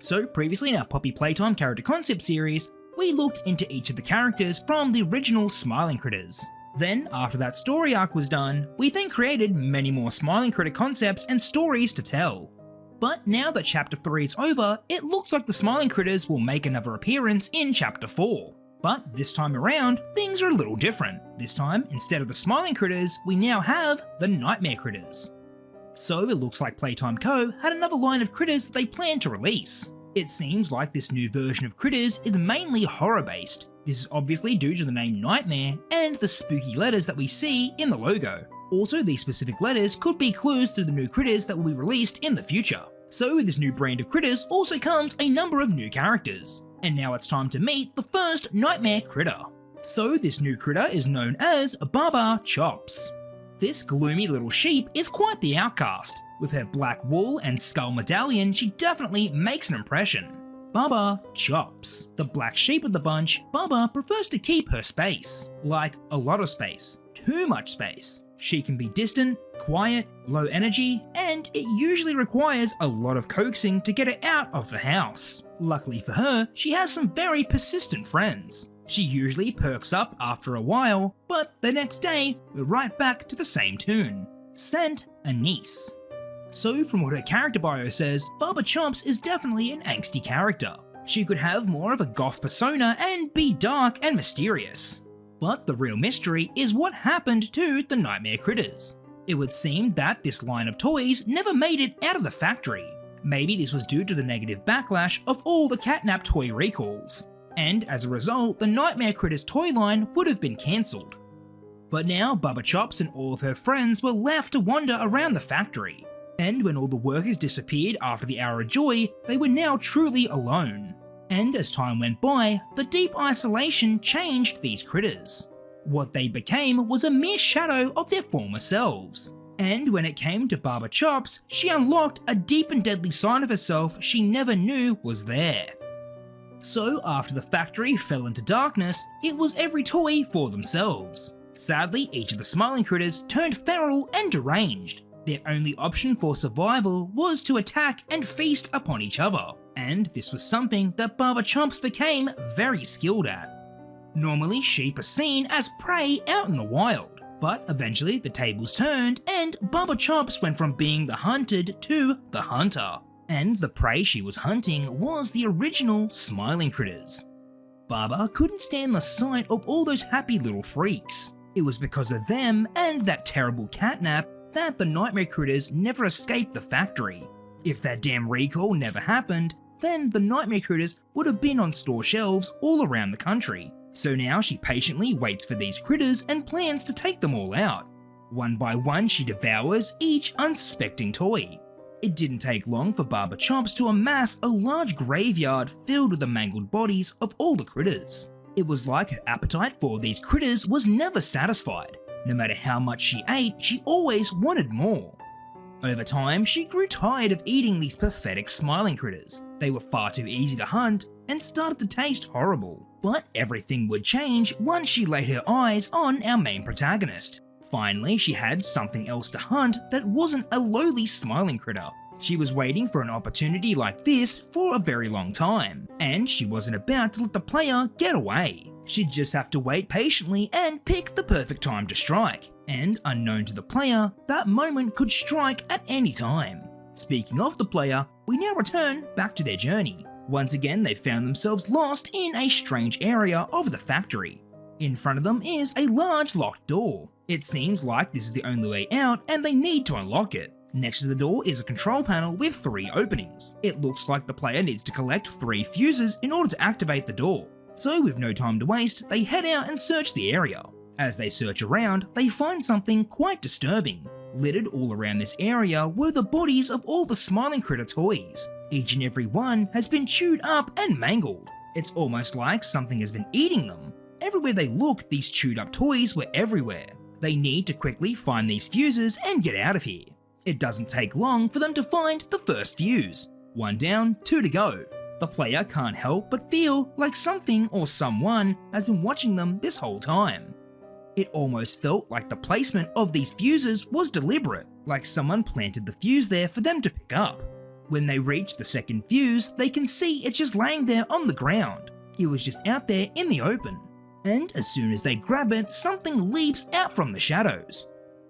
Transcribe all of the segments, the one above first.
So previously in our Poppy Playtime character concept series, we looked into each of the characters from the original Smiling Critters. Then, after that story arc was done, we then created many more Smiling Critter concepts and stories to tell. But now that Chapter 3 is over, it looks like the Smiling Critters will make another appearance in Chapter 4. But this time around, things are a little different. This time, instead of the Smiling Critters, we now have the Nightmare Critters. So it looks like Playtime Co had another line of critters that they plan to release. It seems like this new version of critters is mainly horror based. This is obviously due to the name Nightmare and the spooky letters that we see in the logo. Also, these specific letters could be clues to the new critters that will be released in the future. So with this new brand of critters also comes a number of new characters. And now it's time to meet the first Nightmare critter. So this new critter is known as Bara Chops. This gloomy little sheep is quite the outcast. With her black wool and skull medallion, she definitely makes an impression. Bara Chops. The black sheep of the bunch, Bara prefers to keep her space. Like a lot of space. Too much space. She can be distant, quiet, low energy, and it usually requires a lot of coaxing to get her out of the house. Luckily for her, she has some very persistent friends. She usually perks up after a while, but the next day, we're right back to the same tune. Sent a niece. So from what her character bio says, Bara Chops is definitely an angsty character. She could have more of a goth persona and be dark and mysterious. But the real mystery is what happened to the Nightmare Critters. It would seem that this line of toys never made it out of the factory. Maybe this was due to the negative backlash of all the catnap toy recalls. And as a result, the Nightmare Critters toy line would have been cancelled. But now Bara Chops and all of her friends were left to wander around the factory. And when all the workers disappeared after the Hour of Joy, they were now truly alone. And as time went by, the deep isolation changed these critters. What they became was a mere shadow of their former selves. And when it came to Bara Chops, she unlocked a deep and deadly side of herself she never knew was there. So after the factory fell into darkness, it was every toy for themselves. Sadly, each of the Smiling Critters turned feral and deranged. Their only option for survival was to attack and feast upon each other, and this was something that Bara Chops became very skilled at. Normally, sheep are seen as prey out in the wild, but eventually the tables turned and Bara Chops went from being the hunted to the hunter. And the prey she was hunting was the original Smiling Critters. Bara couldn't stand the sight of all those happy little freaks. It was because of them and that terrible catnap that the Nightmare Critters never escaped the factory. If that damn recall never happened, then the Nightmare Critters would have been on store shelves all around the country. So now she patiently waits for these critters and plans to take them all out. One by one she devours each unsuspecting toy. It didn't take long for Bara Chops to amass a large graveyard filled with the mangled bodies of all the critters. It was like her appetite for these critters was never satisfied. No matter how much she ate, she always wanted more. Over time, she grew tired of eating these pathetic Smiling Critters. They were far too easy to hunt and started to taste horrible. But everything would change once she laid her eyes on our main protagonist. Finally, she had something else to hunt that wasn't a lowly Smiling Critter. She was waiting for an opportunity like this for a very long time, and she wasn't about to let the player get away. She'd just have to wait patiently and pick the perfect time to strike. And unknown to the player, that moment could strike at any time. Speaking of the player, we now return back to their journey. Once again, they found themselves lost in a strange area of the factory. In front of them is a large locked door. It seems like this is the only way out and they need to unlock it. Next to the door is a control panel with 3 openings. It looks like the player needs to collect 3 fuses in order to activate the door. So with no time to waste, they head out and search the area. As they search around, they find something quite disturbing. Littered all around this area were the bodies of all the Smiling Critter toys. Each and every one has been chewed up and mangled. It's almost like something has been eating them. Everywhere they looked, these chewed up toys were everywhere. They need to quickly find these fuses and get out of here. It doesn't take long for them to find the first fuse. 1 down, 2 to go. The player can't help but feel like something or someone has been watching them this whole time. It almost felt like the placement of these fuses was deliberate, like someone planted the fuse there for them to pick up. When they reach the second fuse, they can see it's just laying there on the ground. It was just out there in the open. And as soon as they grab it, something leaps out from the shadows.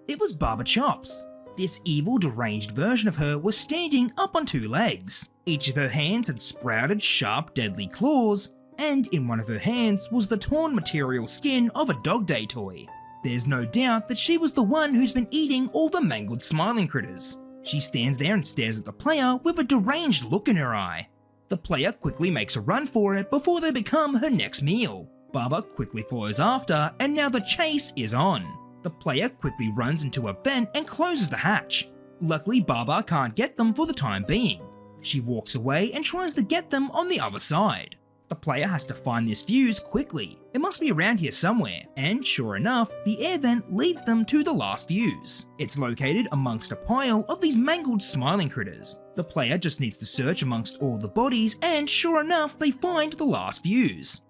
It was Bara Chops. This evil, deranged version of her was standing up on 2 legs. Each of her hands had sprouted sharp, deadly claws, and in one of her hands was the torn material skin of a dogday toy. There's no doubt that she was the one who's been eating all the mangled smiling critters. She stands there and stares at the player with a deranged look in her eye. The player quickly makes a run for it before they become her next meal. Bara quickly follows after, and now the chase is on. The player quickly runs into a vent and closes the hatch. Luckily, Bara can't get them for the time being. She walks away and tries to get them on the other side. The player has to find this fuse quickly. It must be around here somewhere, and sure enough, the air vent leads them to the last fuse. It's located amongst a pile of these mangled smiling critters. The player just needs to search amongst all the bodies, and sure enough, they find the last fuse.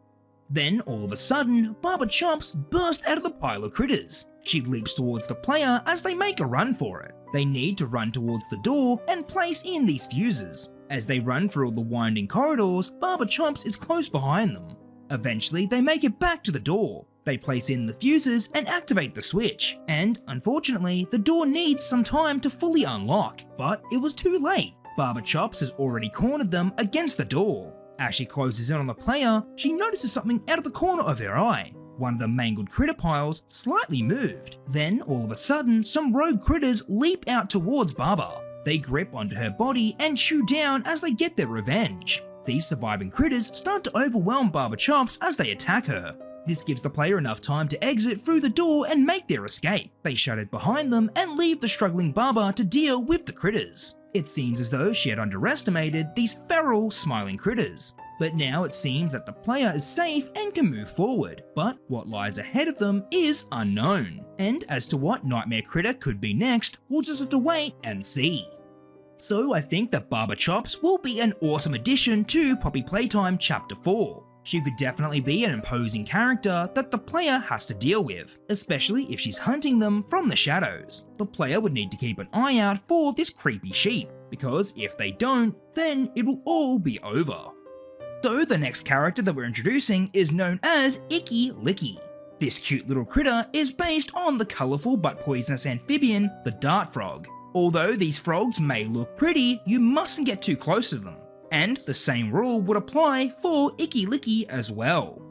Then, all of a sudden, Bara Chops bursts out of the pile of critters. She leaps towards the player as they make a run for it. They need to run towards the door and place in these fuses. As they run through all the winding corridors, Bara Chops is close behind them. Eventually, they make it back to the door. They place in the fuses and activate the switch, and unfortunately, the door needs some time to fully unlock, but it was too late. Bara Chops has already cornered them against the door. As she closes in on the player, she notices something out of the corner of her eye. One of the mangled critter piles slightly moved. Then, all of a sudden, some rogue critters leap out towards Bara. They grip onto her body and chew down as they get their revenge. These surviving critters start to overwhelm Bara Chops as they attack her. This gives the player enough time to exit through the door and make their escape. They shut it behind them and leave the struggling Bara to deal with the critters. It seems as though she had underestimated these feral, smiling critters. But now it seems that the player is safe and can move forward, but what lies ahead of them is unknown. And as to what nightmare critter could be next, we'll just have to wait and see. So I think that Bara Chops will be an awesome addition to Poppy Playtime Chapter 4. She could definitely be an imposing character that the player has to deal with, especially if she's hunting them from the shadows. The player would need to keep an eye out for this creepy sheep, because if they don't, then it will all be over. So the next character that we're introducing is known as Licky. This cute little critter is based on the colourful but poisonous amphibian, the dart frog. Although these frogs may look pretty, you mustn't get too close to them. And the same rule would apply for Licky as well.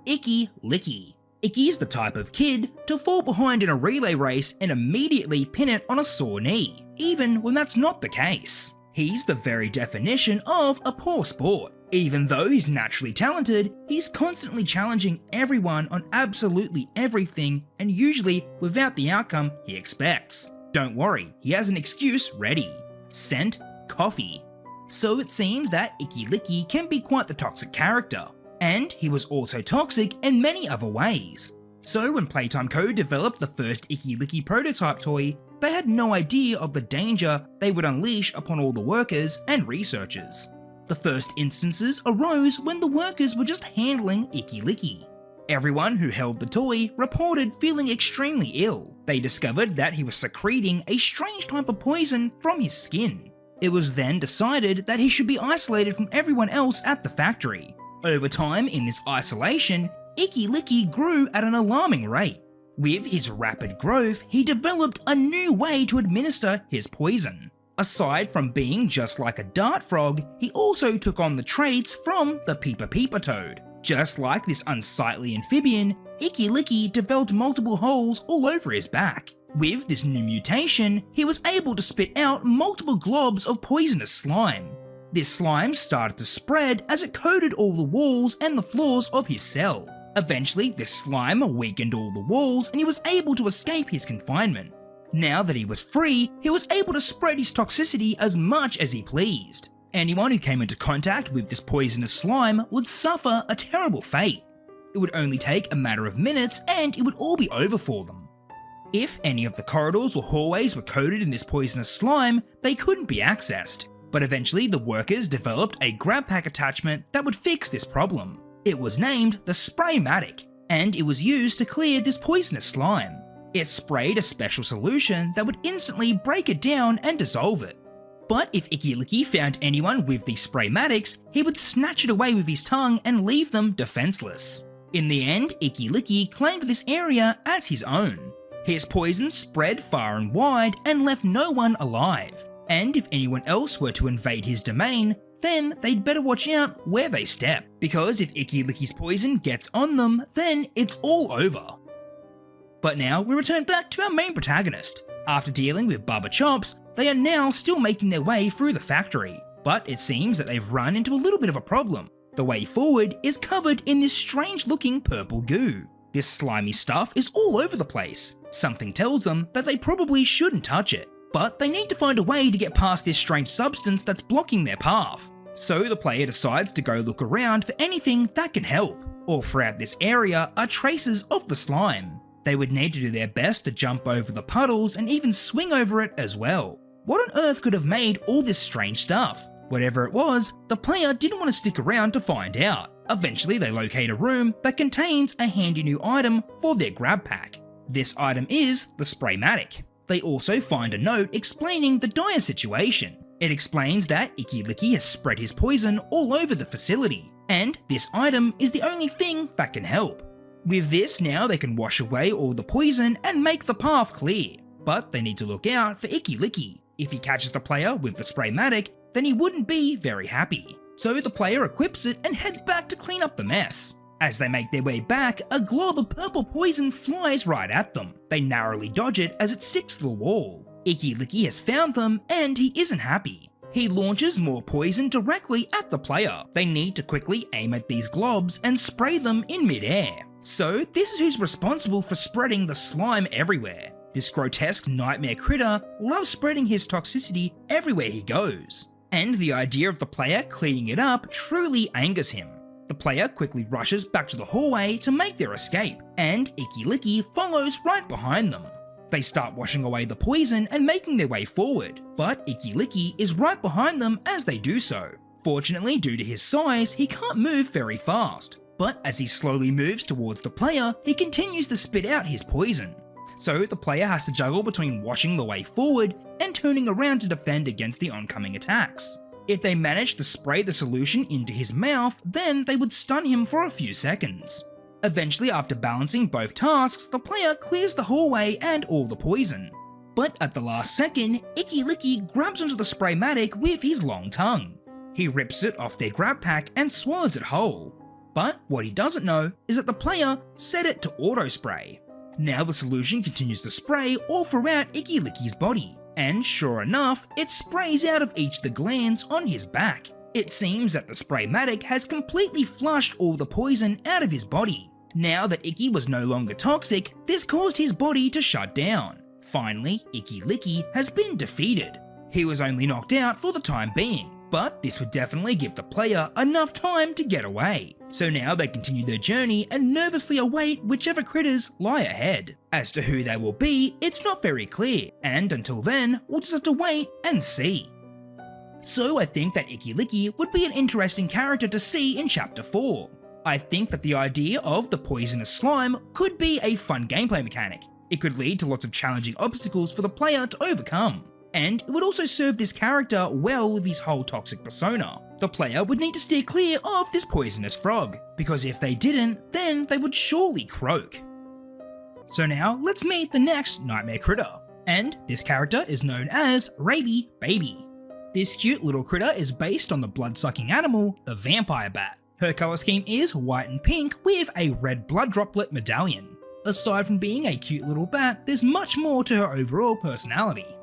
Licky. Icky is the type of kid to fall behind in a relay race and immediately pin it on a sore knee, even when that's not the case. He's the very definition of a poor sport. Even though he's naturally talented, he's constantly challenging everyone on absolutely everything and usually without the outcome he expects. Don't worry, he has an excuse ready. Scent coffee. So it seems that Licky can be quite the toxic character, and he was also toxic in many other ways. So when Playtime Poe developed the first Licky prototype toy, they had no idea of the danger they would unleash upon all the workers and researchers. The first instances arose when the workers were just handling Licky. Everyone who held the toy reported feeling extremely ill. They discovered that he was secreting a strange type of poison from his skin. It was then decided that he should be isolated from everyone else at the factory. Over time in this isolation, Licky grew at an alarming rate. With his rapid growth, he developed a new way to administer his poison. Aside from being just like a dart frog, he also took on the traits from the Peepa toad. Just like this unsightly amphibian, Licky developed multiple holes all over his back. With this new mutation, he was able to spit out multiple globs of poisonous slime. This slime started to spread as it coated all the walls and the floors of his cell. Eventually, this slime weakened all the walls and he was able to escape his confinement. Now that he was free, he was able to spread his toxicity as much as he pleased. Anyone who came into contact with this poisonous slime would suffer a terrible fate. It would only take a matter of minutes and it would all be over for them. If any of the corridors or hallways were coated in this poisonous slime, they couldn't be accessed. But eventually the workers developed a GrabPack attachment that would fix this problem. It was named the Spraymatic, and it was used to clear this poisonous slime. It sprayed a special solution that would instantly break it down and dissolve it. But if Icky Licky found anyone with these spraymatics, he would snatch it away with his tongue and leave them defenseless. In the end, Icky Licky claimed this area as his own. His poison spread far and wide and left no one alive. And if anyone else were to invade his domain, then they'd better watch out where they step, because if Icky Licky's poison gets on them, then it's all over. But now we return back to our main protagonist. After dealing with Bara Chops, they are now still making their way through the factory, but it seems that they've run into a little bit of a problem. The way forward is covered in this strange looking purple goo. This slimy stuff is all over the place. Something tells them that they probably shouldn't touch it, but they need to find a way to get past this strange substance that's blocking their path. So the player decides to go look around for anything that can help. All throughout this area are traces of the slime. They would need to do their best to jump over the puddles and even swing over it as well. What on earth could have made all this strange stuff? Whatever it was, the player didn't want to stick around to find out. Eventually they locate a room that contains a handy new item for their GrabPack. This item is the Spraymatic. They also find a note explaining the dire situation. It explains that Icky Licky has spread his poison all over the facility, and this item is the only thing that can help. With this now they can wash away all the poison and make the path clear, but they need to look out for Icky Licky. If he catches the player with the Spraymatic, then he wouldn't be very happy. So the player equips it and heads back to clean up the mess. As they make their way back, a glob of purple poison flies right at them. They narrowly dodge it as it sticks to the wall. Icky Licky has found them and he isn't happy. He launches more poison directly at the player. They need to quickly aim at these globs and spray them in midair. So this is who's responsible for spreading the slime everywhere. This grotesque nightmare critter loves spreading his toxicity everywhere he goes. And the idea of the player cleaning it up truly angers him. The player quickly rushes back to the hallway to make their escape, and Icky Licky follows right behind them. They start washing away the poison and making their way forward, but Icky Licky is right behind them as they do so. Fortunately, due to his size, he can't move very fast, but as he slowly moves towards the player, he continues to spit out his poison. So the player has to juggle between washing the way forward and turning around to defend against the oncoming attacks. If they manage to spray the solution into his mouth, then they would stun him for a few seconds. Eventually, after balancing both tasks, the player clears the hallway and all the poison. But at the last second, Icky Licky grabs onto the Spraymatic with his long tongue. He rips it off their GrabPack and swallows it whole. But what he doesn't know is that the player set it to auto-spray. Now the solution continues to spray all throughout Icky Licky's body, and sure enough, it sprays out of each of the glands on his back. It seems that the Spraymatic has completely flushed all the poison out of his body. Now that Icky was no longer toxic, this caused his body to shut down. Finally, Icky Licky has been defeated. He was only knocked out for the time being, but this would definitely give the player enough time to get away. So now they continue their journey and nervously await whichever critters lie ahead. As to who they will be, it's not very clear, and until then, we'll just have to wait and see. So I think that Icky Licky would be an interesting character to see in Chapter 4. I think that the idea of the poisonous slime could be a fun gameplay mechanic. It could lead to lots of challenging obstacles for the player to overcome. And it would also serve this character well with his whole toxic persona. The player would need to steer clear of this poisonous frog, because if they didn't, then they would surely croak. So now let's meet the next nightmare critter, and this character is known as Raby Baby. This cute little critter is based on the blood-sucking animal, the vampire bat. Her colour scheme is white and pink with a red blood droplet medallion. Aside from being a cute little bat, there's much more to her overall personality.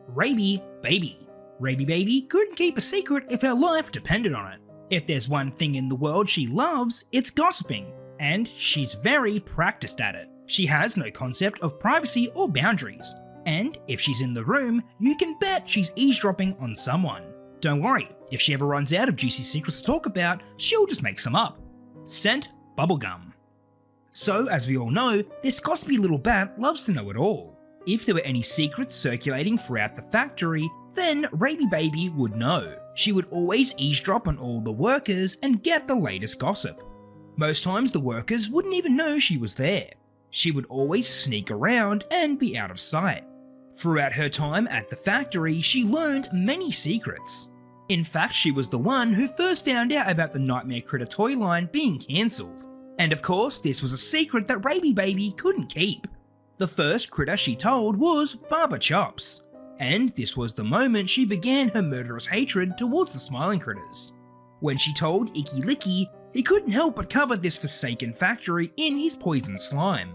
Raby Baby. Raby Baby couldn't keep a secret if her life depended on it. If there's one thing in the world she loves, it's gossiping, and she's very practiced at it. She has no concept of privacy or boundaries, and if she's in the room, you can bet she's eavesdropping on someone. Don't worry, if she ever runs out of juicy secrets to talk about, she'll just make some up. Scent bubblegum. So, as we all know, this gossipy little bat loves to know it all. If there were any secrets circulating throughout the factory, then Raby Baby would know. She would always eavesdrop on all the workers and get the latest gossip. Most times the workers wouldn't even know she was there. She would always sneak around and be out of sight. Throughout her time at the factory, she learned many secrets. In fact, she was the one who first found out about the Nightmare Critter toy line being cancelled. And of course, this was a secret that Raby Baby couldn't keep. The first critter she told was Bara Chops, and this was the moment she began her murderous hatred towards the smiling critters. When she told Icky Licky, he couldn't help but cover this forsaken factory in his poison slime.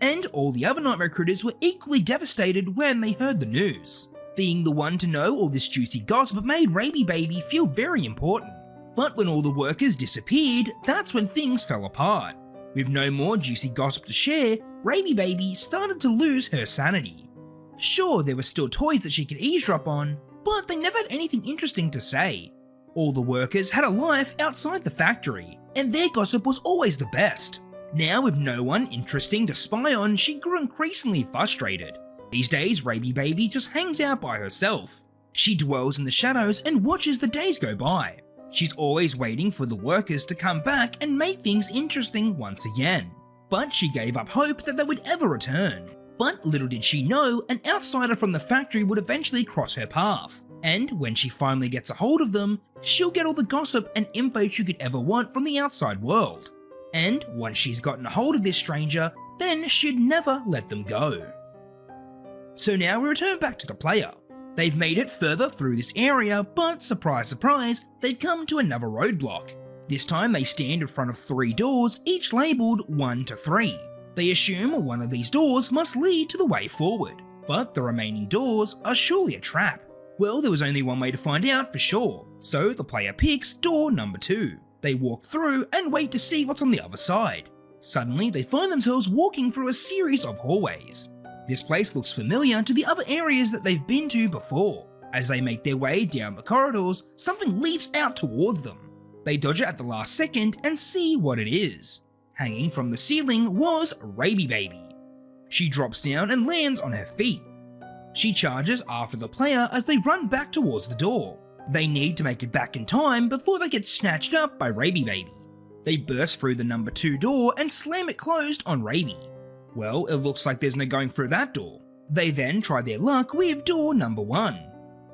And all the other nightmare critters were equally devastated when they heard the news. Being the one to know all this juicy gossip made Raby Baby feel very important. But when all the workers disappeared, that's when things fell apart. With no more juicy gossip to share, Raby Baby started to lose her sanity. Sure, there were still toys that she could eavesdrop on, but they never had anything interesting to say. All the workers had a life outside the factory, and their gossip was always the best. Now with no one interesting to spy on, she grew increasingly frustrated. These days, Raby Baby just hangs out by herself. She dwells in the shadows and watches the days go by. She's always waiting for the workers to come back and make things interesting once again. But she gave up hope that they would ever return. But little did she know, an outsider from the factory would eventually cross her path. And when she finally gets a hold of them, she'll get all the gossip and info she could ever want from the outside world. And once she's gotten a hold of this stranger, then she'd never let them go. So now we return back to the player. They've made it further through this area, but surprise surprise, they've come to another roadblock. This time they stand in front of 3 doors, each labelled 1 to 3. They assume one of these doors must lead to the way forward, but the remaining doors are surely a trap. Well, there was only one way to find out for sure, so the player picks door number 2. They walk through and wait to see what's on the other side. Suddenly, they find themselves walking through a series of hallways. This place looks familiar to the other areas that they've been to before. As they make their way down the corridors, something leaps out towards them. They dodge it at the last second and see what it is. Hanging from the ceiling was Raby Baby. She drops down and lands on her feet. She charges after the player as they run back towards the door. They need to make it back in time before they get snatched up by Raby Baby. They burst through the number 2 door and slam it closed on Raby. Well, it looks like there's no going through that door. They then try their luck with door number 1.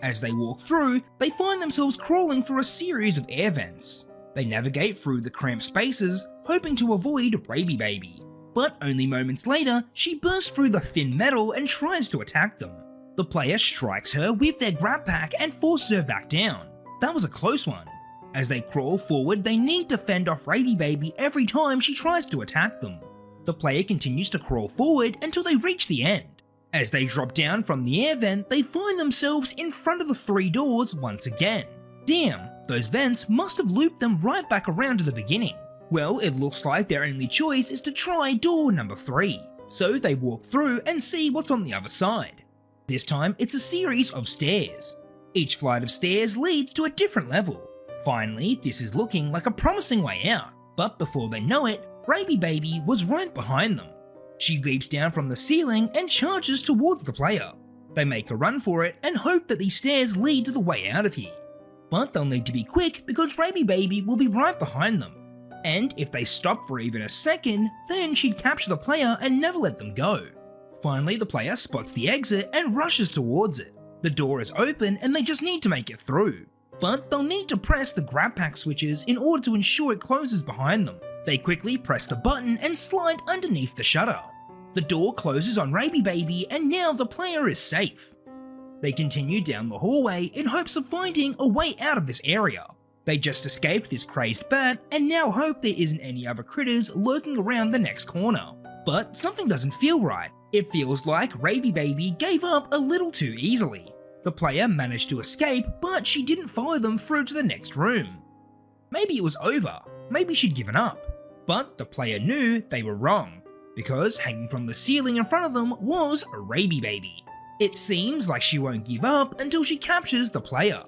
As they walk through, they find themselves crawling through a series of air vents. They navigate through the cramped spaces, hoping to avoid Raby Baby. But only moments later, she bursts through the thin metal and tries to attack them. The player strikes her with their GrabPack and forces her back down. That was a close one. As they crawl forward, they need to fend off Raby Baby every time she tries to attack them. The player continues to crawl forward until they reach the end. As they drop down from the air vent, they find themselves in front of the 3 doors once again. Damn, those vents must have looped them right back around to the beginning. Well, it looks like their only choice is to try door number 3. So they walk through and see what's on the other side. This time, it's a series of stairs. Each flight of stairs leads to a different level. Finally, this is looking like a promising way out, but before they know it, Raby Baby was right behind them. She leaps down from the ceiling and charges towards the player. They make a run for it and hope that these stairs lead to the way out of here. But they'll need to be quick because Raby Baby will be right behind them. And if they stop for even a second, then she'd capture the player and never let them go. Finally, the player spots the exit and rushes towards it. The door is open and they just need to make it through. But they'll need to press the GrabPack switches in order to ensure it closes behind them. They quickly press the button and slide underneath the shutter. The door closes on Raby Baby and now the player is safe. They continue down the hallway in hopes of finding a way out of this area. They just escaped this crazed bat and now hope there isn't any other critters lurking around the next corner. But something doesn't feel right. It feels like Raby Baby gave up a little too easily. The player managed to escape, but she didn't follow them through to the next room. Maybe it was over. Maybe she'd given up. But the player knew they were wrong, because hanging from the ceiling in front of them was Raby Baby. It seems like she won't give up until she captures the player.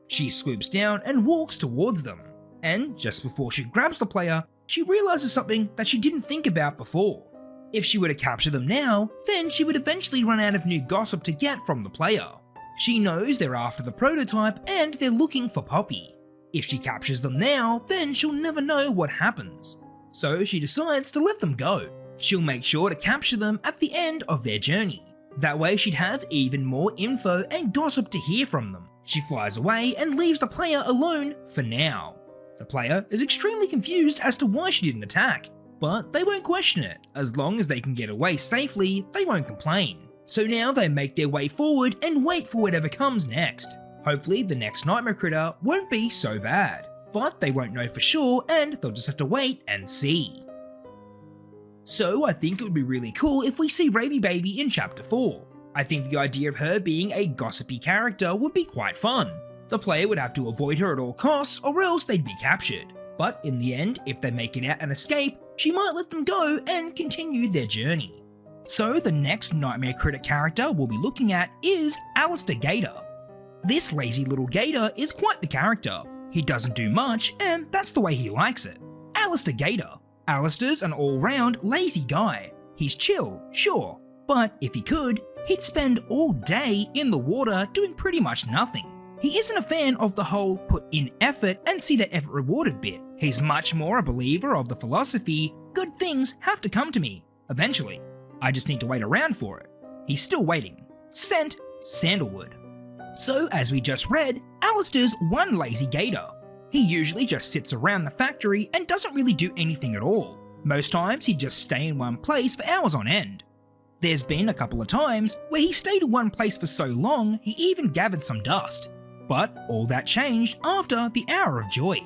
She swoops down and walks towards them, and just before she grabs the player, she realizes something that she didn't think about before. If she were to capture them now, then she would eventually run out of new gossip to get from the player. She knows they're after the prototype and they're looking for Poppy. If she captures them now, then she'll never know what happens. So she decides to let them go. She'll make sure to capture them at the end of their journey. That way she'd have even more info and gossip to hear from them. She flies away and leaves the player alone for now. The player is extremely confused as to why she didn't attack, but they won't question it. As long as they can get away safely, they won't complain. So now they make their way forward and wait for whatever comes next. Hopefully the next nightmare critter won't be so bad, but they won't know for sure and they'll just have to wait and see. So I think it would be really cool if we see Raby Baby in Chapter 4. I think the idea of her being a gossipy character would be quite fun. The player would have to avoid her at all costs or else they'd be captured. But in the end, if they make it out and escape, she might let them go and continue their journey. So the next nightmare critter character we'll be looking at is Allister Gator. This lazy little gator is quite the character. He doesn't do much and that's the way he likes it. Allister Gator. Allister's an all-round lazy guy. He's chill, sure, but if he could, he'd spend all day in the water doing pretty much nothing. He isn't a fan of the whole put in effort and see that effort rewarded bit. He's much more a believer of the philosophy, good things have to come to me, eventually. I just need to wait around for it. He's still waiting. Scent, sandalwood. So as we just read, Allister's one lazy gator. He usually just sits around the factory and doesn't really do anything at all. Most times he'd just stay in one place for hours on end. There's been a couple of times where he stayed in one place for so long he even gathered some dust. But all that changed after the Hour of Joy.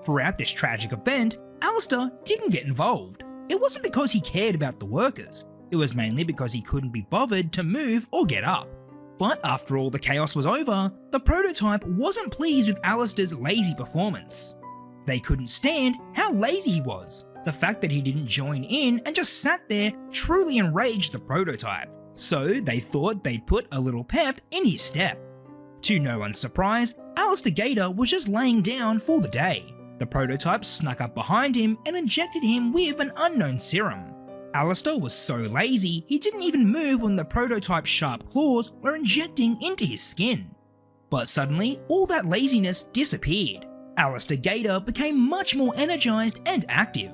Throughout this tragic event, Allister didn't get involved. It wasn't because he cared about the workers, it was mainly because he couldn't be bothered to move or get up. But after all the chaos was over, the prototype wasn't pleased with Allister's lazy performance. They couldn't stand how lazy he was. The fact that he didn't join in and just sat there truly enraged the prototype. So they thought they'd put a little pep in his step. To no one's surprise, Allister Gator was just laying down for the day. The prototype snuck up behind him and injected him with an unknown serum. Allister was so lazy he didn't even move when the prototype's sharp claws were injecting into his skin. But suddenly, all that laziness disappeared. Allister Gator became much more energized and active.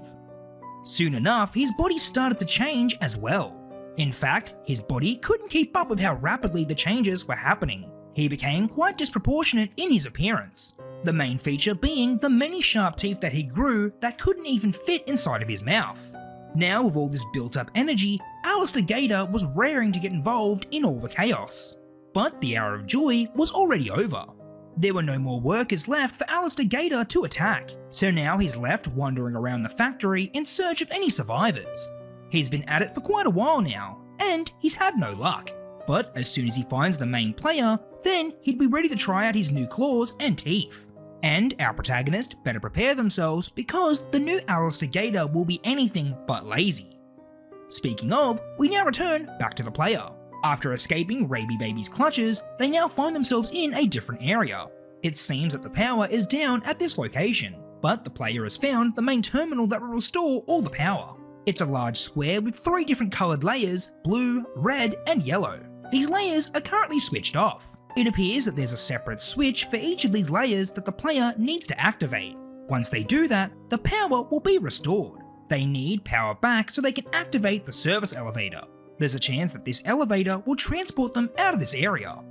Soon enough, his body started to change as well. In fact, his body couldn't keep up with how rapidly the changes were happening. He became quite disproportionate in his appearance, the main feature being the many sharp teeth that he grew that couldn't even fit inside of his mouth. Now with all this built up energy, Allister Gator was raring to get involved in all the chaos. But the Hour of Joy was already over. There were no more workers left for Allister Gator to attack, so now he's left wandering around the factory in search of any survivors. He's been at it for quite a while now, and he's had no luck. But as soon as he finds the main player, then he'd be ready to try out his new claws and teeth. And our protagonist better prepare themselves because the new Allister Gator will be anything but lazy. Speaking of, we now return back to the player. After escaping Raby Baby's clutches, they now find themselves in a different area. It seems that the power is down at this location, but the player has found the main terminal that will restore all the power. It's a large square with 3 different coloured layers, blue, red and yellow. These layers are currently switched off. It appears that there's a separate switch for each of these layers that the player needs to activate. Once they do that, the power will be restored. They need power back so they can activate the service elevator. There's a chance that this elevator will transport them out of this area.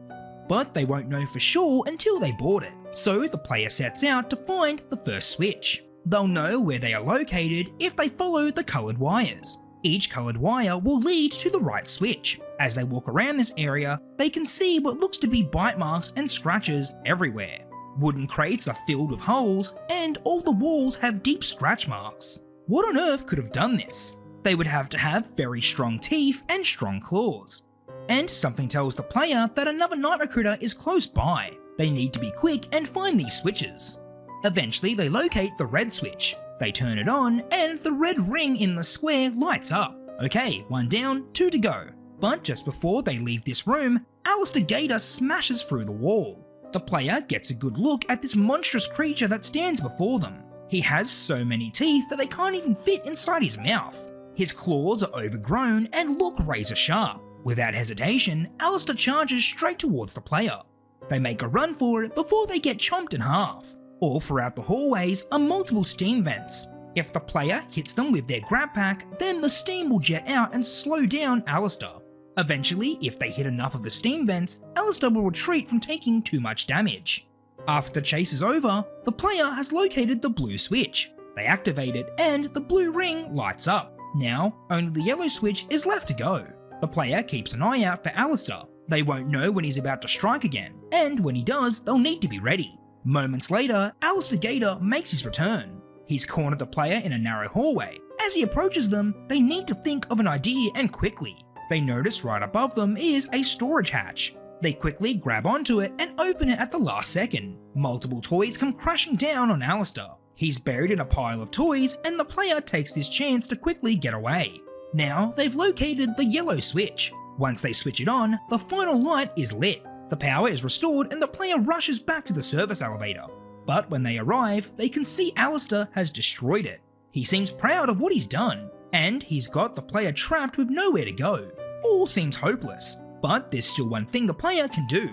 But they won't know for sure until they board it, so the player sets out to find the first switch. They'll know where they are located if they follow the coloured wires. Each coloured wire will lead to the right switch. As they walk around this area, they can see what looks to be bite marks and scratches everywhere. Wooden crates are filled with holes, and all the walls have deep scratch marks. What on earth could have done this? They would have to have very strong teeth and strong claws. And something tells the player that another nightmare critter is close by. They need to be quick and find these switches. Eventually they locate the red switch. They turn it on and the red ring in the square lights up. Okay, 1 down, 2 to go. But just before they leave this room, Allister Gator smashes through the wall. The player gets a good look at this monstrous creature that stands before them. He has so many teeth that they can't even fit inside his mouth. His claws are overgrown and look razor sharp. Without hesitation, Allister charges straight towards the player. They make a run for it before they get chomped in half. All throughout the hallways are multiple steam vents. If the player hits them with their GrabPack, then the steam will jet out and slow down Allister. Eventually, if they hit enough of the steam vents, Allister will retreat from taking too much damage. After the chase is over, the player has located the blue switch. They activate it and the blue ring lights up. Now, only the yellow switch is left to go. The player keeps an eye out for Allister. They won't know when he's about to strike again, and when he does, they'll need to be ready. Moments later, Allister Gator makes his return. He's cornered the player in a narrow hallway. As he approaches them, they need to think of an idea and quickly. They notice right above them is a storage hatch. They quickly grab onto it and open it at the last second. Multiple toys come crashing down on Allister. He's buried in a pile of toys and the player takes this chance to quickly get away. Now they've located the yellow switch. Once they switch it on, the final light is lit. The power is restored and the player rushes back to the service elevator. But when they arrive, they can see Allister has destroyed it. He seems proud of what he's done, and he's got the player trapped with nowhere to go. All seems hopeless, but there's still one thing the player can do.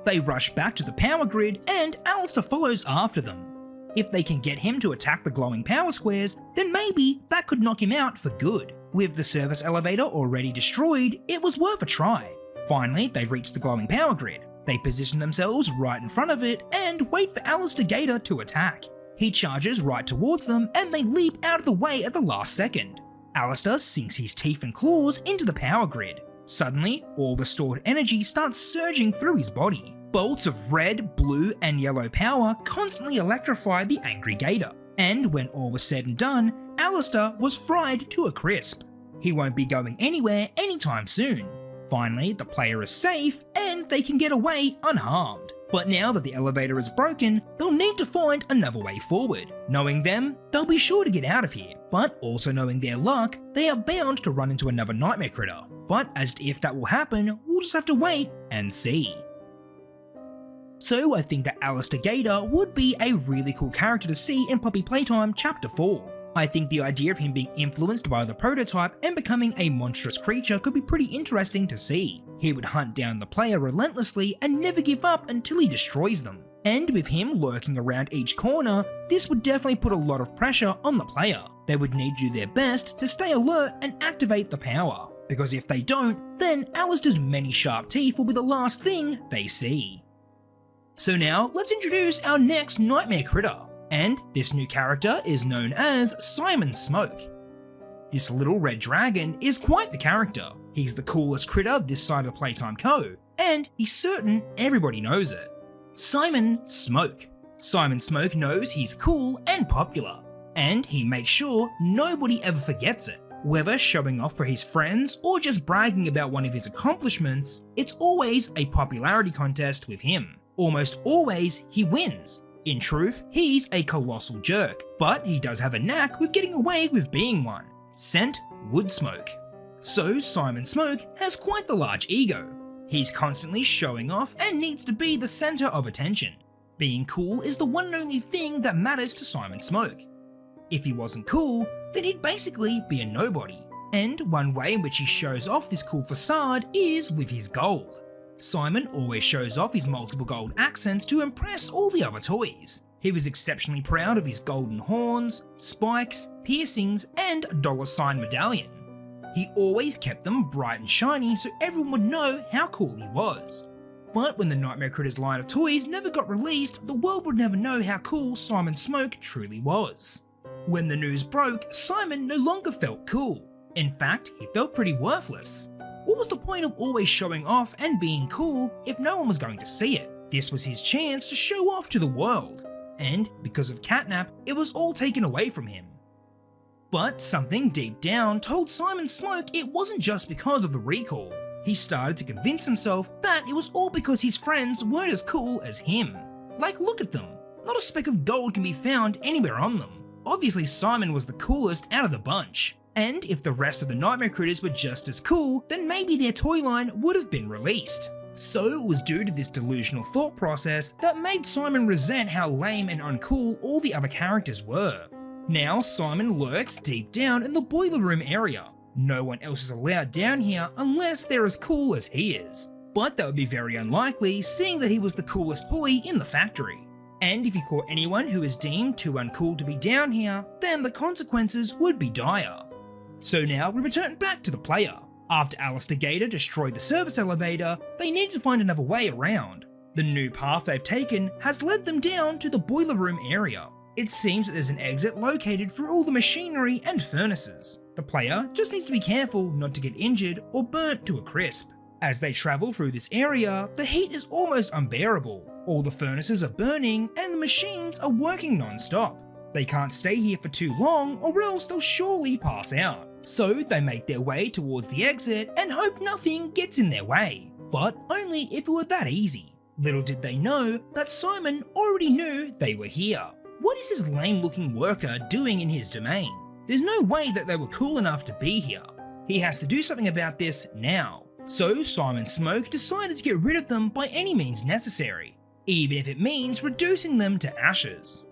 They rush back to the power grid and Allister follows after them. If they can get him to attack the glowing power squares, then maybe that could knock him out for good. With the service elevator already destroyed, it was worth a try. Finally, they reach the glowing power grid. They position themselves right in front of it and wait for Allister Gator to attack. He charges right towards them and they leap out of the way at the last second. Allister sinks his teeth and claws into the power grid. Suddenly, all the stored energy starts surging through his body. Bolts of red, blue and yellow power constantly electrify the angry Gator. And when all was said and done, Allister was fried to a crisp. He won't be going anywhere anytime soon. Finally, the player is safe and they can get away unharmed. But now that the elevator is broken, they'll need to find another way forward. Knowing them, they'll be sure to get out of here. But also knowing their luck, they are bound to run into another nightmare critter. But as to if that will happen, we'll just have to wait and see. So I think that Allister Gator would be a really cool character to see in Poppy Playtime Chapter 4. I think the idea of him being influenced by the prototype and becoming a monstrous creature could be pretty interesting to see. He would hunt down the player relentlessly and never give up until he destroys them. And with him lurking around each corner, this would definitely put a lot of pressure on the player. They would need to do their best to stay alert and activate the power, because if they don't, then Allister's many sharp teeth will be the last thing they see. So now, let's introduce our next nightmare critter. And this new character is known as Simon Smoke. This little red dragon is quite the character. He's the coolest critter this side of Playtime Poe, and he's certain everybody knows it. Simon Smoke. Simon Smoke knows he's cool and popular, and he makes sure nobody ever forgets it. Whether showing off for his friends or just bragging about one of his accomplishments, it's always a popularity contest with him. Almost always he wins. In truth, he's a colossal jerk, but he does have a knack with getting away with being one. Scent wood smoke. So Simon Smoke has quite the large ego. He's constantly showing off and needs to be the center of attention. Being cool is the one and only thing that matters to Simon Smoke. If he wasn't cool, then he'd basically be a nobody. And one way in which he shows off this cool facade is with his gold. Simon always shows off his multiple gold accents to impress all the other toys. He was exceptionally proud of his golden horns, spikes, piercings, and $sign medallion. He always kept them bright and shiny so everyone would know how cool he was. But when the Nightmare Critters line of toys never got released, the world would never know how cool Simon Smoke truly was. When the news broke, Simon no longer felt cool. In fact, he felt pretty worthless. What was the point of always showing off and being cool if no one was going to see it? This was his chance to show off to the world. And because of catnap, it was all taken away from him. But something deep down told Simon Smoke it wasn't just because of the recall. He started to convince himself that it was all because his friends weren't as cool as him. Like, look at them. Not a speck of gold can be found anywhere on them. Obviously Simon was the coolest out of the bunch. And if the rest of the Nightmare Critters were just as cool, then maybe their toy line would have been released. So it was due to this delusional thought process that made Simon resent how lame and uncool all the other characters were. Now Simon lurks deep down in the boiler room area. No one else is allowed down here unless they're as cool as he is. But that would be very unlikely, seeing that he was the coolest toy in the factory. And if he caught anyone who is deemed too uncool to be down here, then the consequences would be dire. So now we return back to the player. After Allister Gator destroyed the service elevator, they need to find another way around. The new path they've taken has led them down to the boiler room area. It seems that there's an exit located through all the machinery and furnaces. The player just needs to be careful not to get injured or burnt to a crisp. As they travel through this area, the heat is almost unbearable. All the furnaces are burning and the machines are working non-stop. They can't stay here for too long or else they'll surely pass out. So they make their way towards the exit and hope nothing gets in their way. But only if it were that easy. Little did they know that Simon already knew they were here. What is this lame looking worker doing in his domain? There's no way that they were cool enough to be here. He has to do something about this now. So Simon Smoke decided to get rid of them by any means necessary, even if it means reducing them to ashes.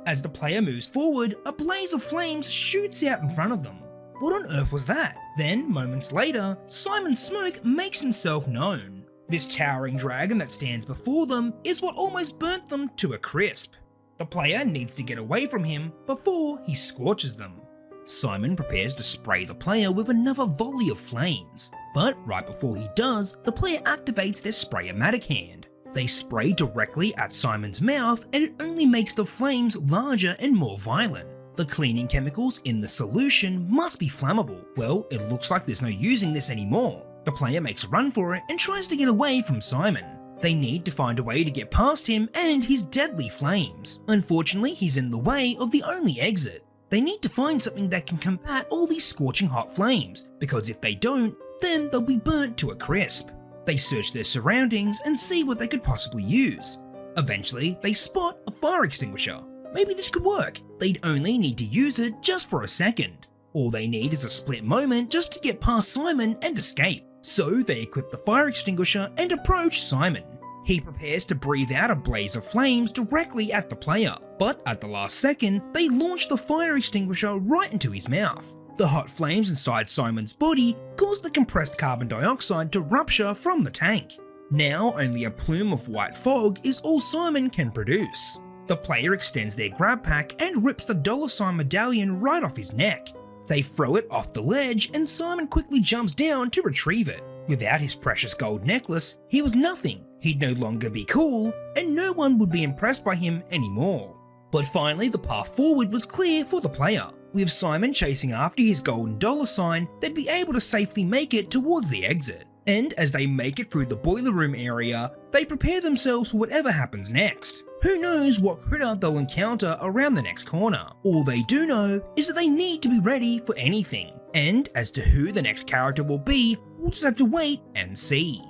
As the player moves forward, a blaze of flames shoots out in front of them. What on earth was that? Then, moments later, Simon Smoke makes himself known. This towering dragon that stands before them is what almost burnt them to a crisp. The player needs to get away from him before he scorches them. Simon prepares to spray the player with another volley of flames, but right before he does, the player activates their Spray-O-Matic hand. They spray directly at Simon's mouth and it only makes the flames larger and more violent. The cleaning chemicals in the solution must be flammable. Well, it looks like there's no using this anymore. The player makes a run for it and tries to get away from Simon. They need to find a way to get past him and his deadly flames. Unfortunately, he's in the way of the only exit. They need to find something that can combat all these scorching hot flames, because if they don't, then they'll be burnt to a crisp. They search their surroundings and see what they could possibly use. Eventually, they spot a fire extinguisher. Maybe this could work. They'd only need to use it just for a second. All they need is a split moment just to get past Simon and escape. So they equip the fire extinguisher and approach Simon. He prepares to breathe out a blaze of flames directly at the player, but at the last second, they launch the fire extinguisher right into his mouth. The hot flames inside Simon's body cause the compressed carbon dioxide to rupture from the tank. Now only a plume of white fog is all Simon can produce. The player extends their GrabPack and rips the $sign medallion right off his neck. They throw it off the ledge and Simon quickly jumps down to retrieve it. Without his precious gold necklace, he was nothing. He'd no longer be cool, and no one would be impressed by him anymore. But finally, the path forward was clear for the player. With Simon chasing after his golden $sign, they'd be able to safely make it towards the exit. And as they make it through the boiler room area, they prepare themselves for whatever happens next. Who knows what critter they'll encounter around the next corner. All they do know is that they need to be ready for anything. And as to who the next character will be, we'll just have to wait and see.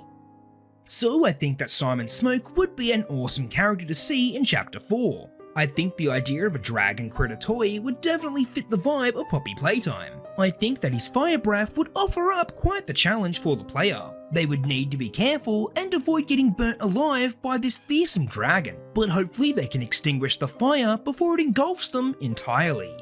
So I think that Simon Smoke would be an awesome character to see in Chapter 4. I think the idea of a dragon critter toy would definitely fit the vibe of Poppy Playtime. I think that his fire breath would offer up quite the challenge for the player. They would need to be careful and avoid getting burnt alive by this fearsome dragon, but hopefully they can extinguish the fire before it engulfs them entirely.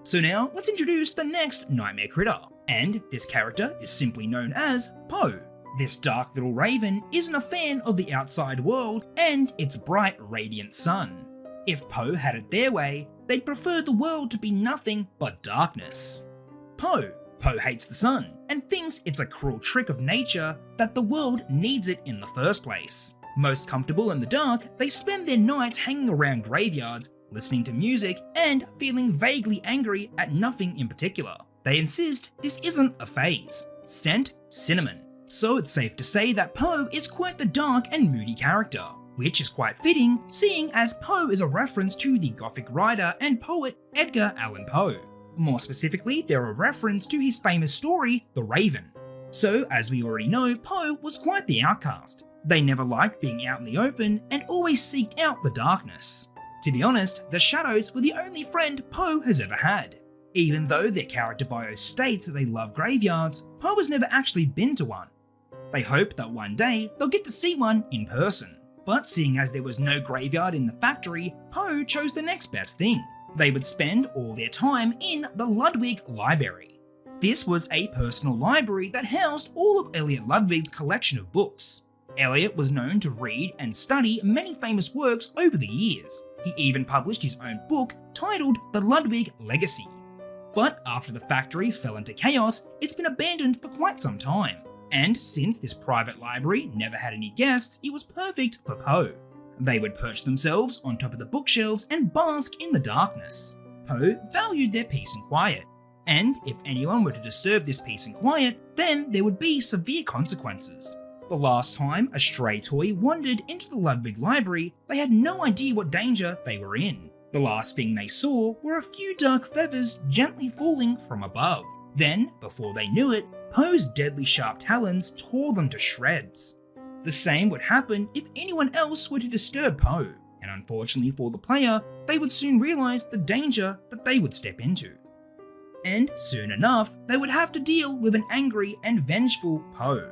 So now let's introduce the next nightmare critter, and this character is simply known as Poe. This dark little raven isn't a fan of the outside world and its bright radiant sun. If Poe had it their way, they'd prefer the world to be nothing but darkness. Poe hates the sun and thinks it's a cruel trick of nature that the world needs it in the first place. Most comfortable in the dark, they spend their nights hanging around graveyards, listening to music, and feeling vaguely angry at nothing in particular. They insist this isn't a phase. Scent cinnamon. So it's safe to say that Poe is quite the dark and moody character, which is quite fitting seeing as Poe is a reference to the Gothic writer and poet Edgar Allan Poe. More specifically, they're a reference to his famous story, The Raven. So as we already know, Poe was quite the outcast. They never liked being out in the open and always seeked out the darkness. To be honest, the shadows were the only friend Poe has ever had. Even though their character bio states that they love graveyards, Poe has never actually been to one. They hope that one day they'll get to see one in person. But seeing as there was no graveyard in the factory, Poe chose the next best thing. They would spend all their time in the Ludwig Library. This was a personal library that housed all of Elliot Ludwig's collection of books. Elliot was known to read and study many famous works over the years. He even published his own book titled The Ludwig Legacy. But after the factory fell into chaos, it's been abandoned for quite some time. And since this private library never had any guests, it was perfect for Poe. They would perch themselves on top of the bookshelves and bask in the darkness. Poe valued their peace and quiet, and if anyone were to disturb this peace and quiet, then there would be severe consequences. The last time a stray toy wandered into the Ludwig library, they had no idea what danger they were in. The last thing they saw were a few dark feathers gently falling from above. Then, before they knew it, Poe's deadly sharp talons tore them to shreds. The same would happen if anyone else were to disturb Poe, and unfortunately for the player, they would soon realise the danger that they would step into. And soon enough, they would have to deal with an angry and vengeful Poe.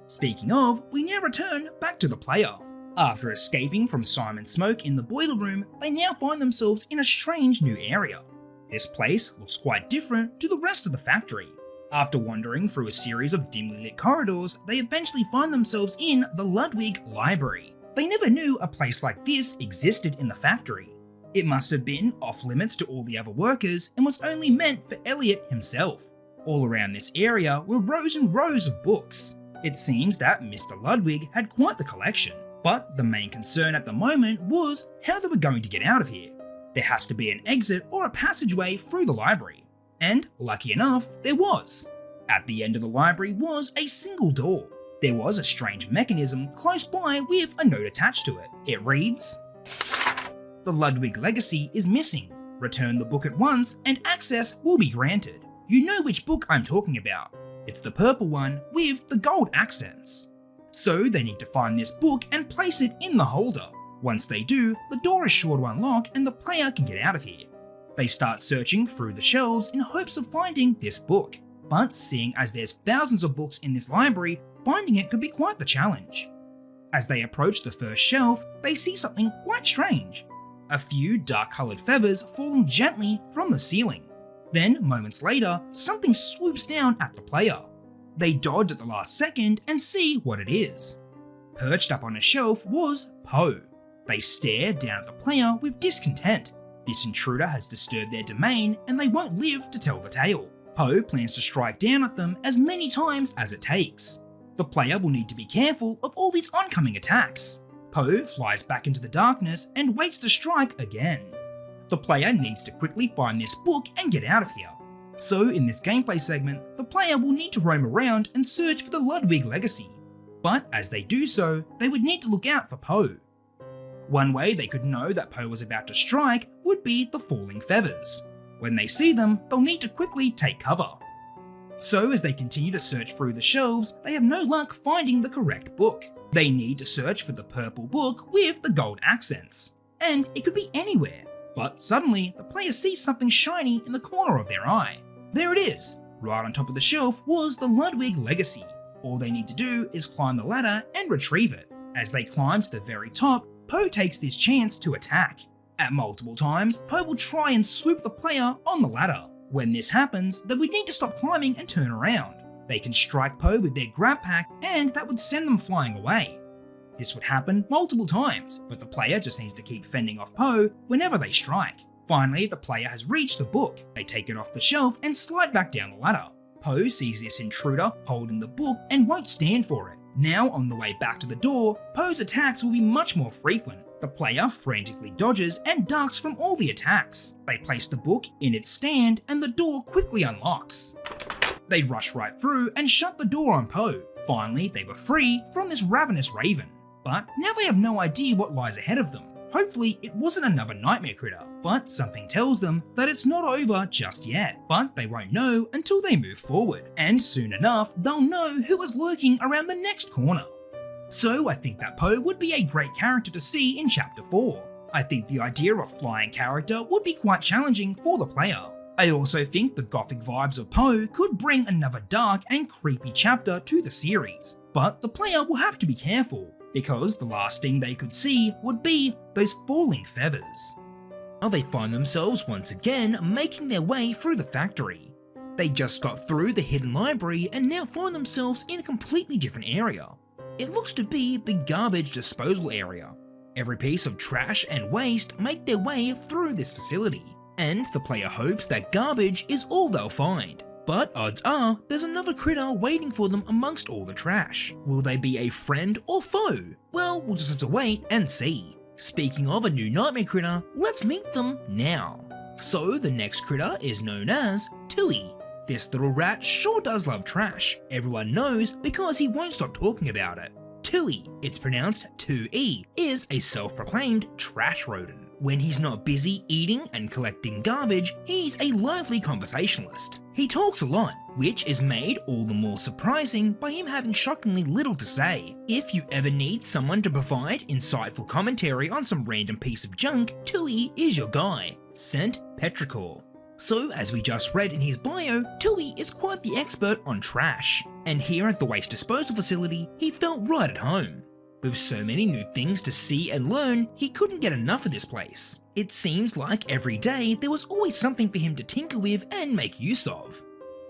Speaking of, we now return back to the player. After escaping from Simon's smoke in the boiler room, they now find themselves in a strange new area. This place looks quite different to the rest of the factory. After wandering through a series of dimly lit corridors, they eventually find themselves in the Ludwig Library. They never knew a place like this existed in the factory. It must have been off limits to all the other workers and was only meant for Elliot himself. All around this area were rows and rows of books. It seems that Mr. Ludwig had quite the collection, but the main concern at the moment was how they were going to get out of here. There has to be an exit or a passageway through the library. And lucky enough, there was. At the end of the library was a single door. There was a strange mechanism close by with a note attached to it. It reads, "The Ludwig legacy is missing. Return the book at once and access will be granted." You know which book I'm talking about. It's the purple one with the gold accents. So they need to find this book and place it in the holder. Once they do, the door is sure to unlock and the player can get out of here. They start searching through the shelves in hopes of finding this book, but seeing as there's thousands of books in this library, finding it could be quite the challenge. As they approach the first shelf, they see something quite strange. A few dark-coloured feathers falling gently from the ceiling. Then, moments later, something swoops down at the player. They dodge at the last second and see what it is. Perched up on a shelf was Poe. They stare down at the player with discontent. This intruder has disturbed their domain and they won't live to tell the tale. Poe plans to strike down at them as many times as it takes. The player will need to be careful of all these oncoming attacks. Poe flies back into the darkness and waits to strike again. The player needs to quickly find this book and get out of here. So in this gameplay segment, the player will need to roam around and search for the Ludwig legacy. But as they do so, they would need to look out for Poe. One way they could know that Poe was about to strike would be the falling feathers. When they see them, they'll need to quickly take cover. So as they continue to search through the shelves, they have no luck finding the correct book. They need to search for the purple book with the gold accents. And it could be anywhere. But suddenly, the player sees something shiny in the corner of their eye. There it is. Right on top of the shelf was the Ludwig legacy. All they need to do is climb the ladder and retrieve it. As they climb to the very top, Poe takes this chance to attack. At multiple times, Poe will try and swoop the player on the ladder. When this happens, they would need to stop climbing and turn around. They can strike Poe with their GrabPack and that would send them flying away. This would happen multiple times, but the player just needs to keep fending off Poe whenever they strike. Finally, the player has reached the book. They take it off the shelf and slide back down the ladder. Poe sees this intruder holding the book and won't stand for it. Now on the way back to the door, Poe's attacks will be much more frequent. The player frantically dodges and ducks from all the attacks. They place the book in its stand and the door quickly unlocks. They rush right through and shut the door on Poe. Finally, they were free from this ravenous raven. But now they have no idea what lies ahead of them. Hopefully it wasn't another nightmare critter, but something tells them that it's not over just yet. But they won't know until they move forward, and soon enough they'll know who is lurking around the next corner. So I think that Poe would be a great character to see in Chapter 4. I think the idea of a flying character would be quite challenging for the player. I also think the gothic vibes of Poe could bring another dark and creepy chapter to the series, but the player will have to be careful, because the last thing they could see would be those falling feathers. Now they find themselves once again making their way through the factory. They just got through the hidden library and now find themselves in a completely different area. It looks to be the garbage disposal area. Every piece of trash and waste make their way through this facility. and the player hopes that garbage is all they'll find. But odds are, there's another critter waiting for them amongst all the trash. Will they be a friend or foe? Well, we'll just have to wait and see. Speaking of a new nightmare critter, let's meet them now. So the next critter is known as Tui. This little rat sure does love trash. Everyone knows because he won't stop talking about it. Tui, it's pronounced 2E, is a self-proclaimed trash rodent. When he's not busy eating and collecting garbage, he's a lively conversationalist. He talks a lot, which is made all the more surprising by him having shockingly little to say. If you ever need someone to provide insightful commentary on some random piece of junk, Tui is your guy. Sent Petrichor. So as we just read in his bio, Tui is quite the expert on trash. And here at the waste disposal facility, he felt right at home. With so many new things to see and learn, he couldn't get enough of this place. It seems like every day there was always something for him to tinker with and make use of.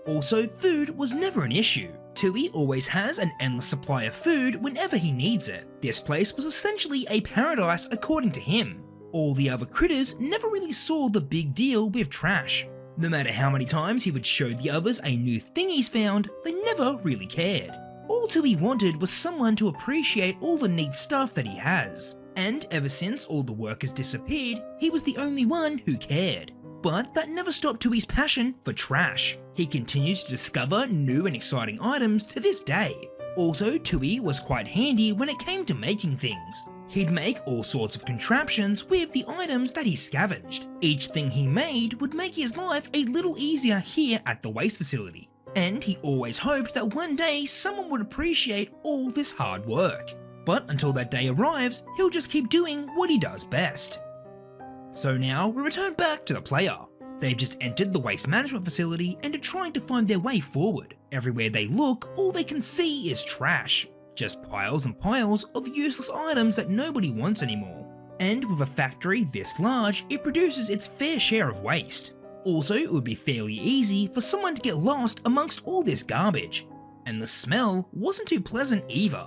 Also, food was never an issue. Tui always has an endless supply of food whenever he needs it. This place was essentially a paradise according to him. All the other critters never really saw the big deal with trash. No matter how many times he would show the others a new thing he's found, they never really cared. All Tui wanted was someone to appreciate all the neat stuff that he has. And ever since all the workers disappeared, he was the only one who cared. But that never stopped Tui's passion for trash. He continues to discover new and exciting items to this day. Also, Tui was quite handy when it came to making things. He'd make all sorts of contraptions with the items that he scavenged. Each thing he made would make his life a little easier here at the waste facility. And he always hoped that one day someone would appreciate all this hard work. But until that day arrives, he'll just keep doing what he does best. So now we return back to the player. They've just entered the waste management facility and are trying to find their way forward. Everywhere they look, all they can see is trash. Just piles and piles of useless items that nobody wants anymore. And with a factory this large, it produces its fair share of waste. Also, it would be fairly easy for someone to get lost amongst all this garbage. And the smell wasn't too pleasant either.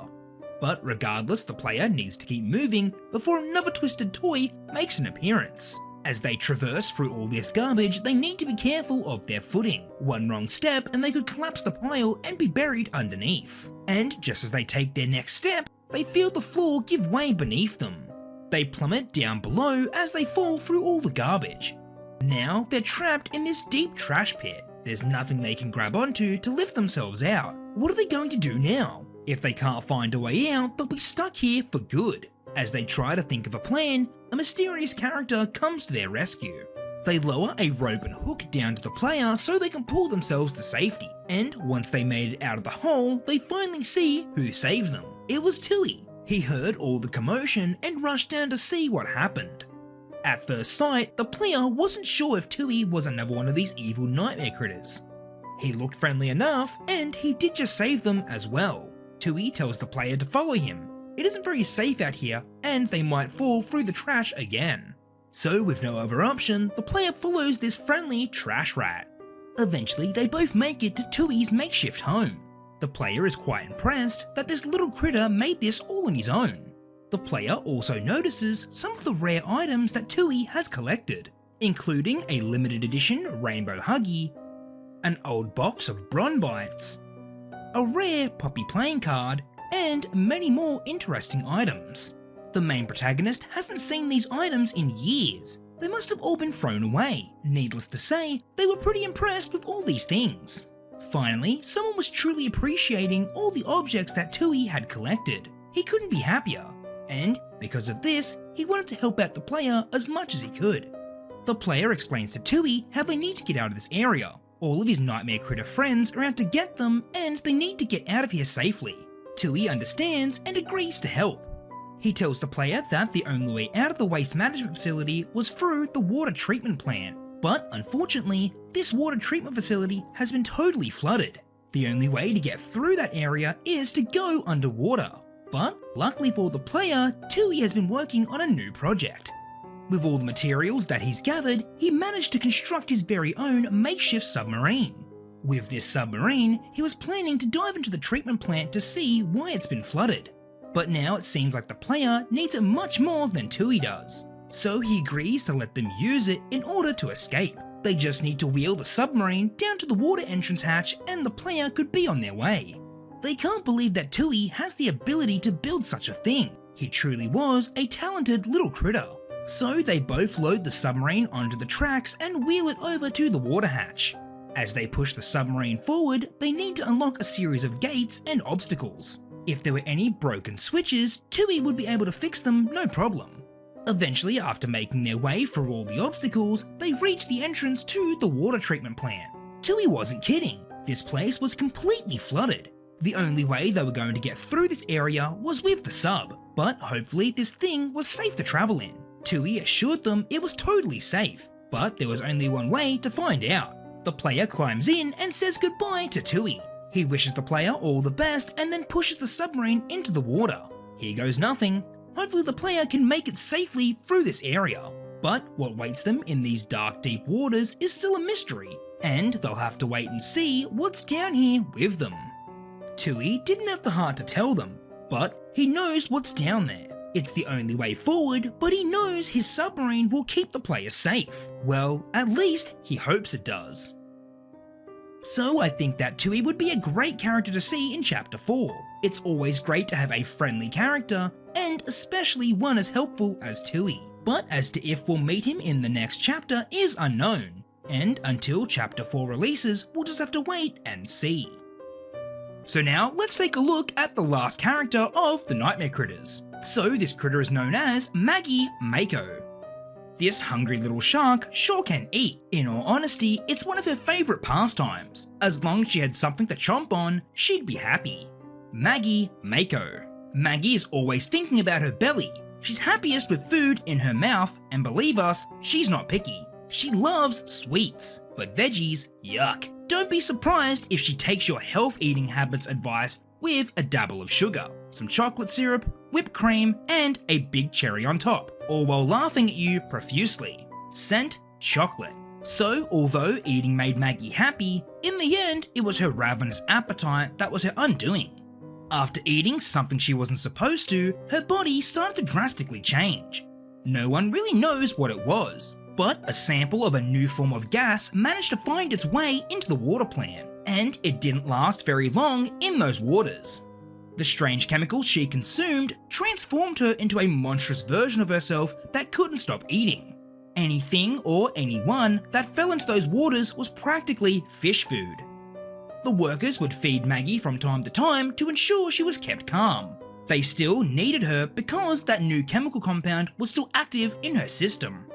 But regardless, the player needs to keep moving before another twisted toy makes an appearance. As they traverse through all this garbage, they need to be careful of their footing. One wrong step and they could collapse the pile and be buried underneath. And just as they take their next step, they feel the floor give way beneath them. They plummet down below as they fall through all the garbage. Now they're trapped in this deep trash pit. There's nothing they can grab onto to lift themselves out. What are they going to do now? If they can't find a way out, they'll be stuck here for good. As they try to think of a plan, a mysterious character comes to their rescue. They lower a rope and hook down to the player so they can pull themselves to safety. And once they made it out of the hole, they finally see who saved them. It was Tui. He heard all the commotion and rushed down to see what happened. At first sight, the player wasn't sure if Tui was another one of these evil nightmare critters. He looked friendly enough, and he did just save them as well. Tui tells the player to follow him. It isn't very safe out here, and they might fall through the trash again. So with no other option, the player follows this friendly trash rat. Eventually, they both make it to Tui's makeshift home. The player is quite impressed that this little critter made this all on his own. The player also notices some of the rare items that Tui has collected, including a limited edition rainbow huggy, an old box of bron bites, a rare Poppy playing card, and many more interesting items. The main protagonist hasn't seen these items in years. They must have all been thrown away. Needless to say, they were pretty impressed with all these things. Finally, someone was truly appreciating all the objects that Tui had collected. He couldn't be happier. And because of this, he wanted to help out the player as much as he could. The player explains to Tui how they need to get out of this area. All of his nightmare critter friends are out to get them and they need to get out of here safely. Tui understands and agrees to help. He tells the player that the only way out of the waste management facility was through the water treatment plant. But unfortunately, this water treatment facility has been totally flooded. The only way to get through that area is to go underwater. But luckily for the player, Tui has been working on a new project. With all the materials that he's gathered, he managed to construct his very own makeshift submarine. With this submarine, he was planning to dive into the treatment plant to see why it's been flooded. But now it seems like the player needs it much more than Tui does. So he agrees to let them use it in order to escape. They just need to wheel the submarine down to the water entrance hatch and the player could be on their way. They can't believe that Tui has the ability to build such a thing. He truly was a talented little critter. So they both load the submarine onto the tracks and wheel it over to the water hatch. As they push the submarine forward, they need to unlock a series of gates and obstacles. If there were any broken switches, Tui would be able to fix them no problem. Eventually, after making their way through all the obstacles, they reach the entrance to the water treatment plant. Tui wasn't kidding. This place was completely flooded. The only way they were going to get through this area was with the sub, but hopefully this thing was safe to travel in. Tui assured them it was totally safe, but there was only one way to find out. The player climbs in and says goodbye to Tui. He wishes the player all the best and then pushes the submarine into the water. Here goes nothing. Hopefully the player can make it safely through this area. But what waits them in these dark deep waters is still a mystery, and they'll have to wait and see what's down here with them. Tui didn't have the heart to tell them, but he knows what's down there. It's the only way forward, but he knows his submarine will keep the player safe. Well, at least he hopes it does. So I think that Tui would be a great character to see in Chapter 4. It's always great to have a friendly character, and especially one as helpful as Tui. But as to if we'll meet him in the next chapter is unknown, and until Chapter 4 releases, we'll just have to wait and see. So now let's take a look at the last character of the Nightmare Critters. So this critter is known as Maggie Mako. This hungry little shark sure can eat. In all honesty, it's one of her favourite pastimes. As long as she had something to chomp on, she'd be happy. Maggie Mako. Maggie is always thinking about her belly. She's happiest with food in her mouth, and believe us, she's not picky. She loves sweets, but veggies, yuck. Don't be surprised if she takes your health eating habits advice with a dabble of sugar, some chocolate syrup, whipped cream, and a big cherry on top, all while laughing at you profusely. Scent chocolate. So, although eating made Maggie happy, in the end, it was her ravenous appetite that was her undoing. After eating something she wasn't supposed to, her body started to drastically change. No one really knows what it was, but a sample of a new form of gas managed to find its way into the water plant, and it didn't last very long in those waters. The strange chemical she consumed transformed her into a monstrous version of herself that couldn't stop eating. Anything or anyone that fell into those waters was practically fish food. The workers would feed Maggie from time to time to ensure she was kept calm. They still needed her because that new chemical compound was still active in her system.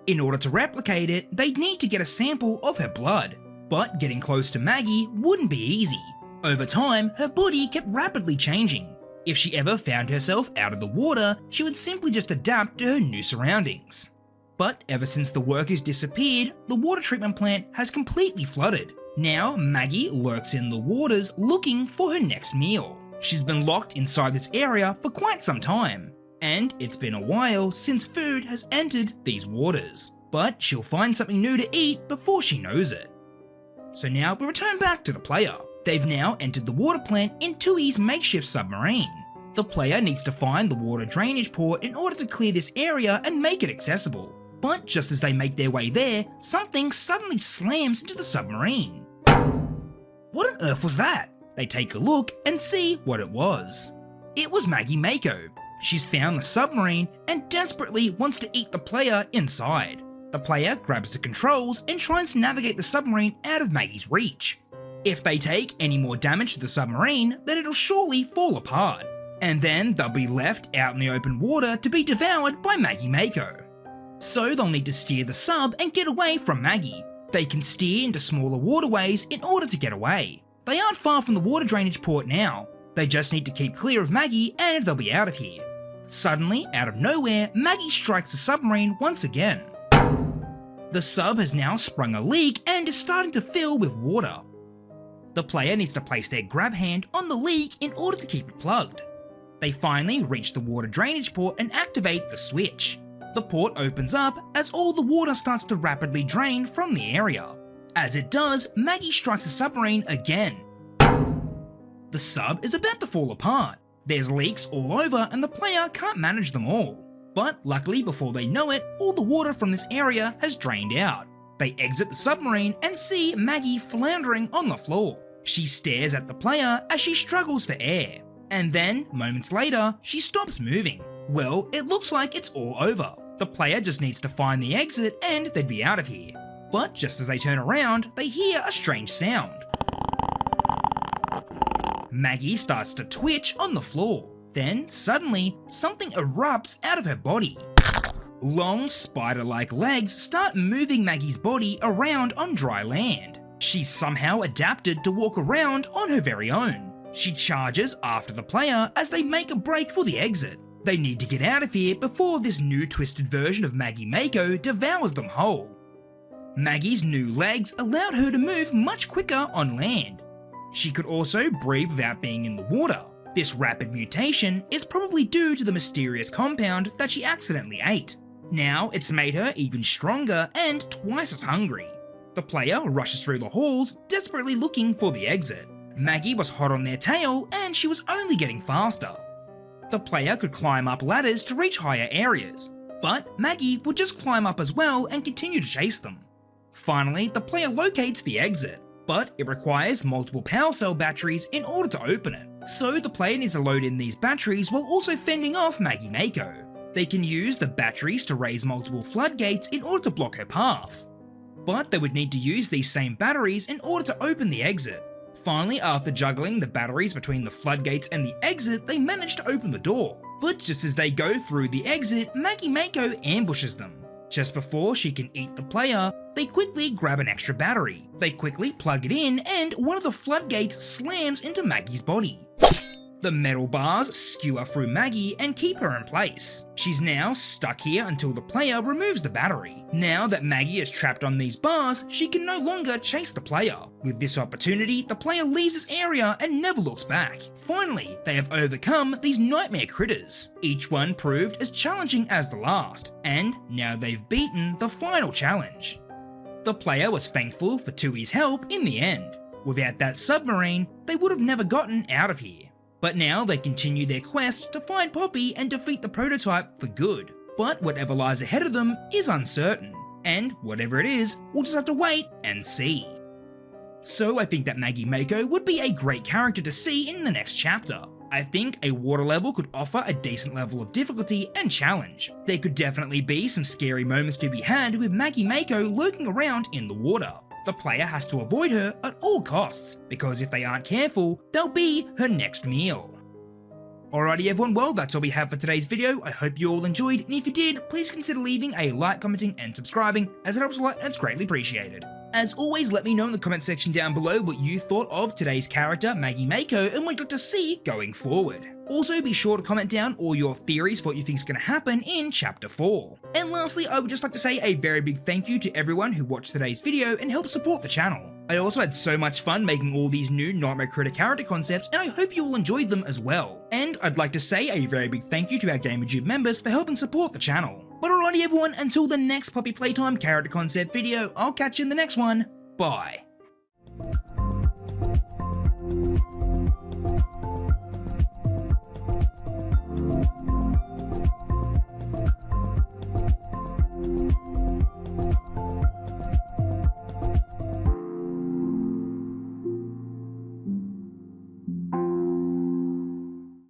In order to replicate it, they'd need to get a sample of her blood, but getting close to Maggie wouldn't be easy. Over time, her body kept rapidly changing. If she ever found herself out of the water, she would simply just adapt to her new surroundings. But ever since the workers disappeared, the water treatment plant has completely flooded. Now, Maggie lurks in the waters looking for her next meal. She's been locked inside this area for quite some time, and it's been a while since food has entered these waters. But she'll find something new to eat before she knows it. So now we return back to the player. They've now entered the water plant in Tui's makeshift submarine. The player needs to find the water drainage port in order to clear this area and make it accessible. But just as they make their way there, something suddenly slams into the submarine. What on earth was that? They take a look and see what it was. It was Maggie Mako. She's found the submarine and desperately wants to eat the player inside. The player grabs the controls and tries to navigate the submarine out of Maggie's reach. If they take any more damage to the submarine, then it'll surely fall apart. And then they'll be left out in the open water to be devoured by Maggie Mako. So they'll need to steer the sub and get away from Maggie. They can steer into smaller waterways in order to get away. They aren't far from the water drainage port now. They just need to keep clear of Maggie and they'll be out of here. Suddenly, out of nowhere, Maggie strikes the submarine once again. The sub has now sprung a leak and is starting to fill with water. The player needs to place their grab hand on the leak in order to keep it plugged. They finally reach the water drainage port and activate the switch. The port opens up as all the water starts to rapidly drain from the area. As it does, Maggie strikes the submarine again. The sub is about to fall apart. There's leaks all over and the player can't manage them all. But luckily, before they know it, all the water from this area has drained out. They exit the submarine and see Maggie floundering on the floor. She stares at the player as she struggles for air. And then, moments later, she stops moving. Well, it looks like it's all over. The player just needs to find the exit and they'd be out of here. But just as they turn around, they hear a strange sound. Maggie starts to twitch on the floor. Then, suddenly, something erupts out of her body. Long, spider-like legs start moving Maggie's body around on dry land. She's somehow adapted to walk around on her very own. She charges after the player as they make a break for the exit. They need to get out of here before this new twisted version of Maggie Mako devours them whole. Maggie's new legs allowed her to move much quicker on land. She could also breathe without being in the water. This rapid mutation is probably due to the mysterious compound that she accidentally ate. Now it's made her even stronger and twice as hungry. The player rushes through the halls, desperately looking for the exit. Maggie was hot on their tail and she was only getting faster. The player could climb up ladders to reach higher areas, but Maggie would just climb up as well and continue to chase them. Finally, the player locates the exit, but it requires multiple power cell batteries in order to open it. So the player needs to load in these batteries while also fending off Maggie Mako. They can use the batteries to raise multiple floodgates in order to block her path. But they would need to use these same batteries in order to open the exit. Finally, after juggling the batteries between the floodgates and the exit, they manage to open the door. But just as they go through the exit, Maggie Mako ambushes them. Just before she can eat the player, they quickly grab an extra battery. They quickly plug it in and one of the floodgates slams into Maggie's body. The metal bars skewer through Maggie and keep her in place. She's now stuck here until the player removes the battery. Now that Maggie is trapped on these bars, she can no longer chase the player. With this opportunity, the player leaves this area and never looks back. Finally, they have overcome these nightmare critters. Each one proved as challenging as the last, and now they've beaten the final challenge. The player was thankful for Tui's help in the end. Without that submarine, they would have never gotten out of here. But now they continue their quest to find Poppy and defeat the prototype for good. But whatever lies ahead of them is uncertain, and whatever it is, we'll just have to wait and see. So I think that Maggie Mako would be a great character to see in the next chapter. I think a water level could offer a decent level of difficulty and challenge. There could definitely be some scary moments to be had with Maggie Mako lurking around in the water. The player has to avoid her at all costs, because if they aren't careful, they'll be her next meal. Alrighty everyone, well that's all we have for today's video. I hope you all enjoyed, and if you did, please consider leaving a like, commenting and subscribing, as it helps a lot and it's greatly appreciated. As always, let me know in the comment section down below what you thought of today's character, Maggie Mako, and what you'd like to see going forward. Also, be sure to comment down all your theories for what you think is going to happen in Chapter 4. And lastly, I would just like to say a very big thank you to everyone who watched today's video and helped support the channel. I also had so much fun making all these new Nightmare Critter character concepts, and I hope you all enjoyed them as well. And I'd like to say a very big thank you to our Gamerjoob members for helping support the channel. But alrighty everyone, until the next Poppy Playtime character concept video, I'll catch you in the next one. Bye.